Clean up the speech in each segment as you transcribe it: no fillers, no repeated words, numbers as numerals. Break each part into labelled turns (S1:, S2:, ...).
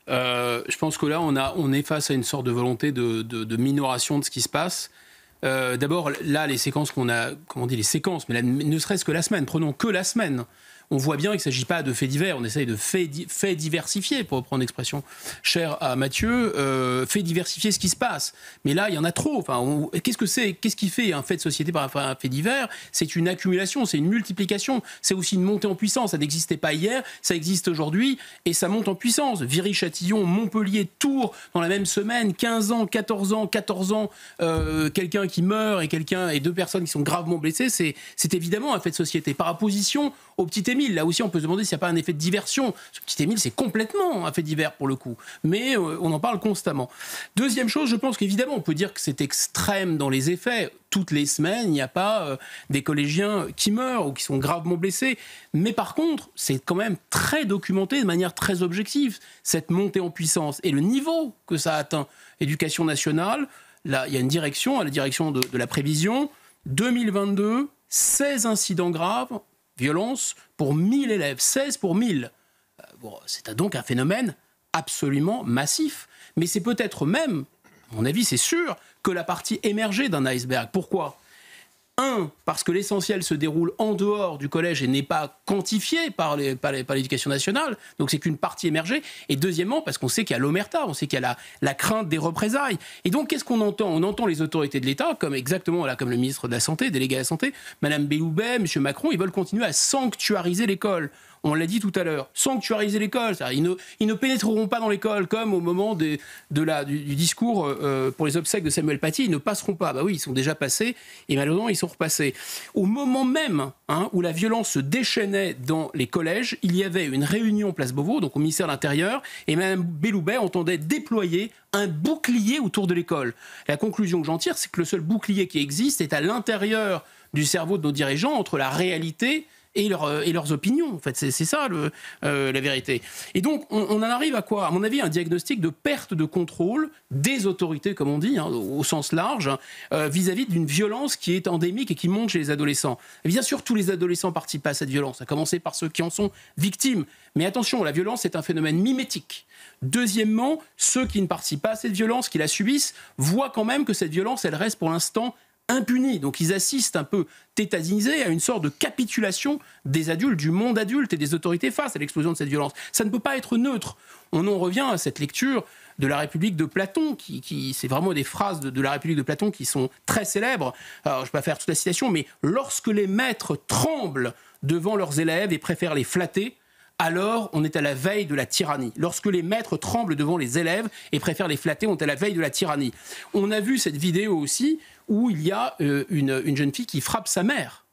S1: Je pense que là, on est face à une sorte de volonté de minoration de ce qui se passe. D'abord, là, les séquences qu'on a, comment on dit les séquences, mais là, ne serait-ce que la semaine, prenons que la semaine. On voit bien qu'il ne s'agit pas de faits divers, on essaye de faits diversifiés, pour reprendre l'expression chère à Mathieu, faits diversifier ce qui se passe. Mais là, il y en a trop. Enfin, qu'est-ce que c'est ? Qu'est-ce qui fait un fait de société par un fait divers ? C'est une accumulation, c'est une multiplication, c'est aussi une montée en puissance. Ça n'existait pas hier, ça existe aujourd'hui, et ça monte en puissance. Viry-Châtillon, Montpellier, Tours, dans la même semaine, 15 ans, 14 ans, quelqu'un qui meurt et deux personnes qui sont gravement blessées, c'est évidemment un fait de société. Par opposition au Petit Émile, là aussi on peut se demander s'il n'y a pas un effet de diversion. Ce Petit Émile, c'est complètement un fait divers pour le coup, mais on en parle constamment. Deuxième chose, je pense qu'évidemment on peut dire que c'est extrême dans les effets. Toutes les semaines, il n'y a pas des collégiens qui meurent ou qui sont gravement blessés, mais par contre, c'est quand même très documenté de manière très objective, cette montée en puissance et le niveau que ça atteint. Éducation nationale, là, il y a une direction, à la direction de la prévision, 2022, 16 incidents graves, violence pour 1000 élèves, 16 pour 1000. Bon, c'est donc un phénomène absolument massif. Mais c'est peut-être même, à mon avis c'est sûr, que la partie émergée d'un iceberg. Pourquoi ? Parce que l'essentiel se déroule en dehors du collège et n'est pas quantifié par l'éducation nationale, donc c'est qu'une partie émergée. Et deuxièmement, parce qu'on sait qu'il y a l'omerta, on sait qu'il y a la crainte des représailles. Et donc, qu'est-ce qu'on entend ? On entend les autorités de l'État, comme le ministre de la Santé, délégué à la Santé, Mme Belloubet, M. Macron, ils veulent continuer à sanctuariser l'école. On l'a dit tout à l'heure, sanctuariser l'école. Ils ne pénétreront pas dans l'école comme au moment du discours pour les obsèques de Samuel Paty. Ils ne passeront pas. Bah oui, ils sont déjà passés et malheureusement, ils sont repassés. Au moment même où la violence se déchaînait dans les collèges, il y avait une réunion place Beauvau, donc au ministère de l'Intérieur, et Mme Belloubet entendait déployer un bouclier autour de l'école. La conclusion que j'en tire, c'est que le seul bouclier qui existe est à l'intérieur du cerveau de nos dirigeants, entre la réalité et leurs opinions. En fait, c'est ça la vérité. Et donc, on en arrive à quoi ? À mon avis, un diagnostic de perte de contrôle des autorités, comme on dit, au sens large, vis-à-vis d'une violence qui est endémique et qui monte chez les adolescents. Et bien sûr, tous les adolescents participent à cette violence, à commencer par ceux qui en sont victimes. Mais attention, la violence est un phénomène mimétique. Deuxièmement, ceux qui ne participent pas à cette violence, qui la subissent, voient quand même que cette violence, elle reste pour l'instant impunis. Donc ils assistent un peu tétanisés à une sorte de capitulation des adultes, du monde adulte et des autorités face à l'explosion de cette violence. Ça ne peut pas être neutre. On en revient à cette lecture de la République de Platon, qui c'est vraiment des phrases de la République de Platon qui sont très célèbres. Alors, je ne vais pas faire toute la citation, mais lorsque les maîtres tremblent devant leurs élèves et préfèrent les flatter, alors on est à la veille de la tyrannie. Lorsque les maîtres tremblent devant les élèves et préfèrent les flatter, on est à la veille de la tyrannie. On a vu cette vidéo aussi où il y a une jeune fille qui frappe sa mère.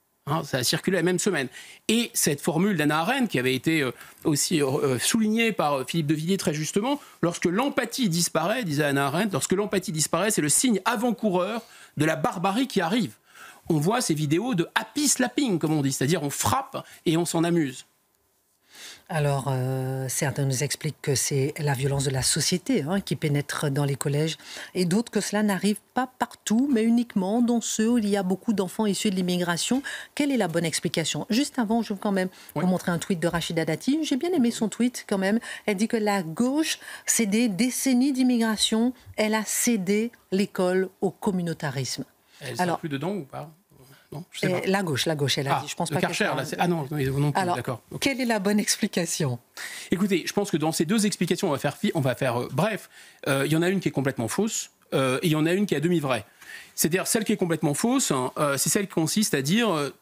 S1: Ça a circulé la même semaine. Et cette formule d'Hannah Arendt, qui avait été aussi soulignée par Philippe de Villiers très justement, lorsque l'empathie disparaît, disait Hannah Arendt, lorsque l'empathie disparaît, c'est le signe avant-coureur de la barbarie qui arrive. On voit ces vidéos de happy slapping, comme on dit, c'est-à-dire on frappe et on s'en amuse.
S2: Alors, certains nous expliquent que c'est la violence de la société qui pénètre dans les collèges, et d'autres que cela n'arrive pas partout, mais uniquement dans ceux où il y a beaucoup d'enfants issus de l'immigration. Quelle est la bonne explication ? Juste avant, je veux quand même vous montrer un tweet de Rachida Dati. J'ai bien aimé son tweet quand même. Elle dit que la gauche, c'est des décennies d'immigration. Elle a cédé l'école au communautarisme.
S1: Elle sera plus dedans ou pas ? Non, je sais pas.
S2: La gauche, elle a dit. Je pense pas
S1: Karcher, non plus,
S2: alors, d'accord. Okay. Quelle est la bonne explication ?
S1: Écoutez, je pense que dans ces deux explications, on va faire bref. Il y en a une qui est complètement fausse et il y en a une qui est à demi-vraie. C'est-à-dire, celle qui est complètement fausse, c'est celle qui consiste à dire...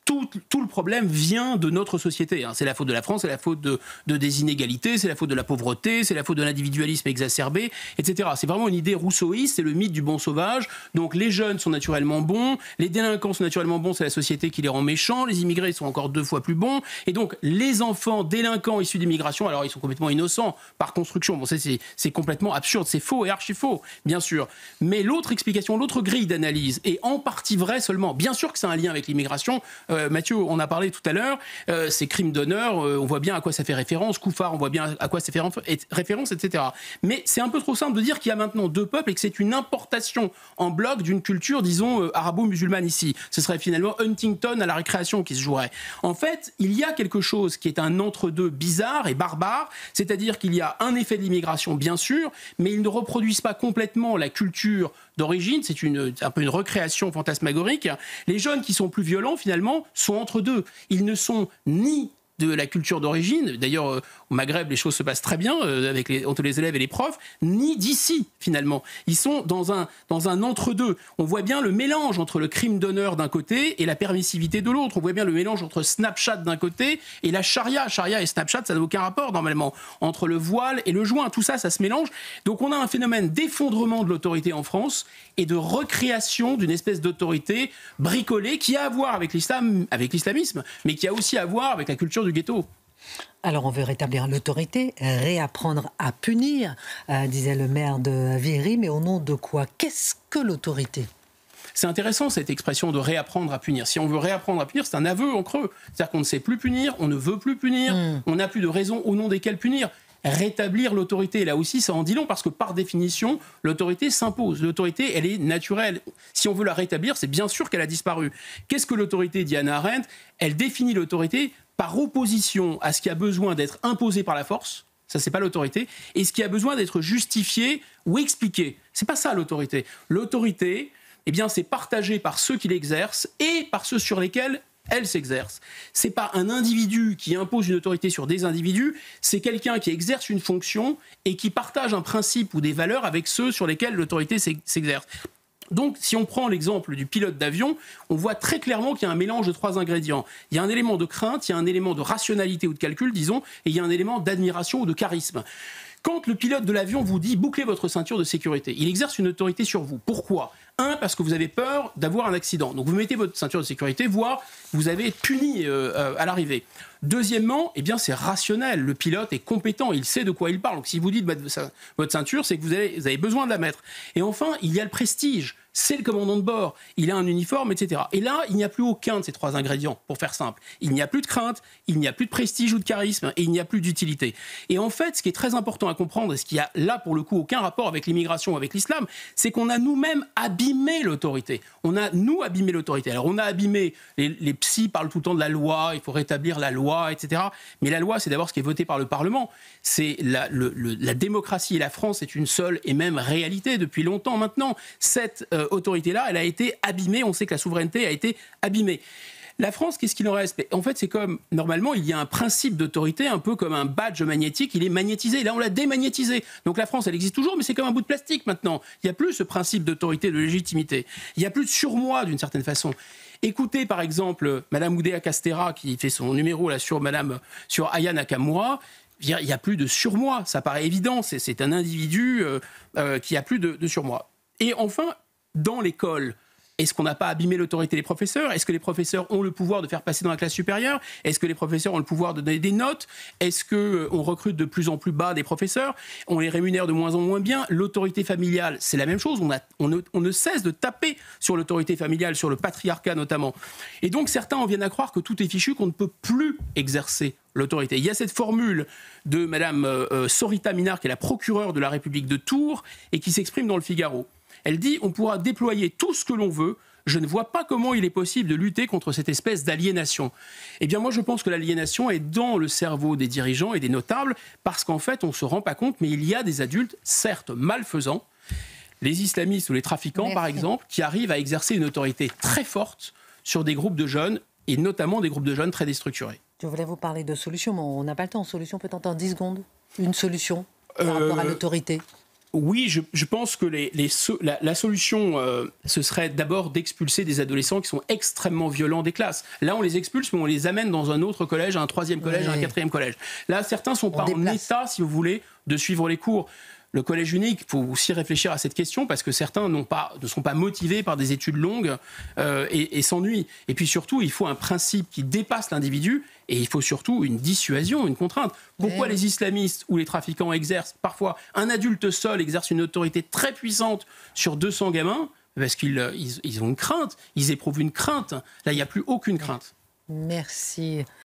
S1: Tout le problème vient de notre société. C'est la faute de la France, c'est la faute des inégalités, c'est la faute de la pauvreté, c'est la faute de l'individualisme exacerbé, etc. C'est vraiment une idée rousseauiste, c'est le mythe du bon sauvage. Donc les jeunes sont naturellement bons, les délinquants sont naturellement bons, c'est la société qui les rend méchants, les immigrés sont encore 2 fois plus bons. Et donc les enfants délinquants issus d'immigration, alors ils sont complètement innocents par construction. Bon, c'est complètement absurde, c'est faux et archi-faux, bien sûr. Mais l'autre explication, l'autre grille d'analyse est en partie vraie seulement. Bien sûr que c'est un lien avec l'immigration. Mathieu, on a parlé tout à l'heure, ces crimes d'honneur, on voit bien à quoi ça fait référence, Kouffar, on voit bien à quoi ça fait référence, etc. Mais c'est un peu trop simple de dire qu'il y a maintenant deux peuples et que c'est une importation en bloc d'une culture, disons, arabo-musulmane ici. Ce serait finalement Huntington à la récréation qui se jouerait. En fait, il y a quelque chose qui est un entre-deux bizarre et barbare, c'est-à-dire qu'il y a un effet de l'immigration, bien sûr, mais ils ne reproduisent pas complètement la culture d'origine, c'est un peu une recréation fantasmagorique. Les jeunes qui sont plus violents, finalement, sont entre deux. Ils ne sont ni de la culture d'origine, d'ailleurs au Maghreb les choses se passent très bien entre les élèves et les profs, ni d'ici finalement. Ils sont dans un entre-deux. On voit bien le mélange entre le crime d'honneur d'un côté et la permissivité de l'autre. On voit bien le mélange entre Snapchat d'un côté et la charia. Charia et Snapchat, ça n'a aucun rapport normalement. Entre le voile et le joint, tout ça, ça se mélange. Donc on a un phénomène d'effondrement de l'autorité en France et de recréation d'une espèce d'autorité bricolée qui a à voir avec l'islam, avec l'islamisme, mais qui a aussi à voir avec la culture du ghetto.
S2: Alors on veut rétablir l'autorité, réapprendre à punir, disait le maire de Viry, mais au nom de quoi? Qu'est-ce que l'autorité?
S1: C'est intéressant cette expression de réapprendre à punir. Si on veut réapprendre à punir, c'est un aveu en creux. C'est-à-dire qu'on ne sait plus punir, on ne veut plus punir, on n'a plus de raison au nom desquelles punir. Rétablir l'autorité, là aussi, ça en dit long, parce que par définition, l'autorité s'impose. L'autorité, elle est naturelle. Si on veut la rétablir, c'est bien sûr qu'elle a disparu. Qu'est-ce que l'autorité, dit Hannah Arendt? Elle définit l'autorité par opposition à ce qui a besoin d'être imposé par la force, ça c'est pas l'autorité, et ce qui a besoin d'être justifié ou expliqué. C'est pas ça l'autorité. L'autorité, eh bien, c'est partagé par ceux qui l'exercent et par ceux sur lesquels elle s'exerce. C'est pas un individu qui impose une autorité sur des individus, c'est quelqu'un qui exerce une fonction et qui partage un principe ou des valeurs avec ceux sur lesquels l'autorité s'exerce. Donc, si on prend l'exemple du pilote d'avion, on voit très clairement qu'il y a un mélange de trois ingrédients. Il y a un élément de crainte, il y a un élément de rationalité ou de calcul, disons, et il y a un élément d'admiration ou de charisme. Quand le pilote de l'avion vous dit « bouclez votre ceinture de sécurité », il exerce une autorité sur vous. Pourquoi ? Un, parce que vous avez peur d'avoir un accident. Donc vous mettez votre ceinture de sécurité, voire vous avez été puni à l'arrivée. Deuxièmement, eh bien, c'est rationnel. Le pilote est compétent, il sait de quoi il parle. Donc si vous dites de mettre votre ceinture, c'est que vous avez besoin de la mettre. Et enfin, il y a le prestige. C'est le commandant de bord. Il a un uniforme, etc. Et là, il n'y a plus aucun de ces trois ingrédients, pour faire simple. Il n'y a plus de crainte, il n'y a plus de prestige ou de charisme, et il n'y a plus d'utilité. Et en fait, ce qui est très important à comprendre, et ce qui a là, pour le coup, aucun rapport avec l'immigration ou avec l'islam, c'est qu'on a nous-mêmes abîmé l'autorité. On a, nous, abîmé l'autorité. Alors, on a abîmé, les psys parlent tout le temps de la loi, il faut rétablir la loi, etc. Mais la loi, c'est d'abord ce qui est voté par le Parlement. C'est la démocratie et la France est une seule et même réalité depuis longtemps maintenant. Cette autorité-là, elle a été abîmée. On sait que la souveraineté a été abîmée. La France, qu'est-ce qu'il en reste? En fait, c'est comme, normalement, il y a un principe d'autorité, un peu comme un badge magnétique, il est magnétisé. Là, on l'a démagnétisé. Donc la France, elle existe toujours, mais c'est comme un bout de plastique maintenant. Il n'y a plus ce principe d'autorité, de légitimité. Il n'y a plus de surmoi, d'une certaine façon. Écoutez, par exemple, Madame Oudéa Castéra, qui fait son numéro là, sur Aya Nakamura, il n'y a plus de surmoi. Ça paraît évident. C'est un individu qui n'a plus de surmoi. Et enfin, dans l'école, est-ce qu'on n'a pas abîmé l'autorité des professeurs? Est-ce que les professeurs ont le pouvoir de faire passer dans la classe supérieure? Est-ce que les professeurs ont le pouvoir de donner des notes? Est-ce qu'on recrute de plus en plus bas des professeurs? On les rémunère de moins en moins bien? L'autorité familiale, c'est la même chose. On ne cesse de taper sur l'autorité familiale, sur le patriarcat notamment. Et donc certains en viennent à croire que tout est fichu, qu'on ne peut plus exercer l'autorité. Il y a cette formule de Madame Sorita Minard, qui est la procureure de la République de Tours, et qui s'exprime dans le Figaro. Elle dit « On pourra déployer tout ce que l'on veut. Je ne vois pas comment il est possible de lutter contre cette espèce d'aliénation. » Eh bien, moi, je pense que l'aliénation est dans le cerveau des dirigeants et des notables, parce qu'en fait, on ne se rend pas compte, mais il y a des adultes, certes malfaisants, les islamistes ou les trafiquants, par exemple, qui arrivent à exercer une autorité très forte sur des groupes de jeunes, et notamment des groupes de jeunes très déstructurés.
S2: Je voulais vous parler de solutions, mais on n'a pas le temps. Solution peut-être en 10 secondes. Une solution par rapport à l'autorité.
S1: Oui, je pense que la solution, ce serait d'abord d'expulser des adolescents qui sont extrêmement violents des classes. Là, on les expulse, mais on les amène dans un autre collège, un troisième collège, un quatrième collège. Là, certains ne sont pas en état, si vous voulez, de suivre les cours. Le collège unique, il faut aussi réfléchir à cette question parce que certains ne sont pas motivés par des études longues et s'ennuient. Et puis surtout, il faut un principe qui dépasse l'individu et il faut surtout une dissuasion, une contrainte. Pourquoi les islamistes ou les trafiquants exercent parfois, un adulte seul exerce une autorité très puissante sur 200 gamins? Parce qu'ils ont une crainte, ils éprouvent une crainte. Là, il n'y a plus aucune crainte.
S2: Merci.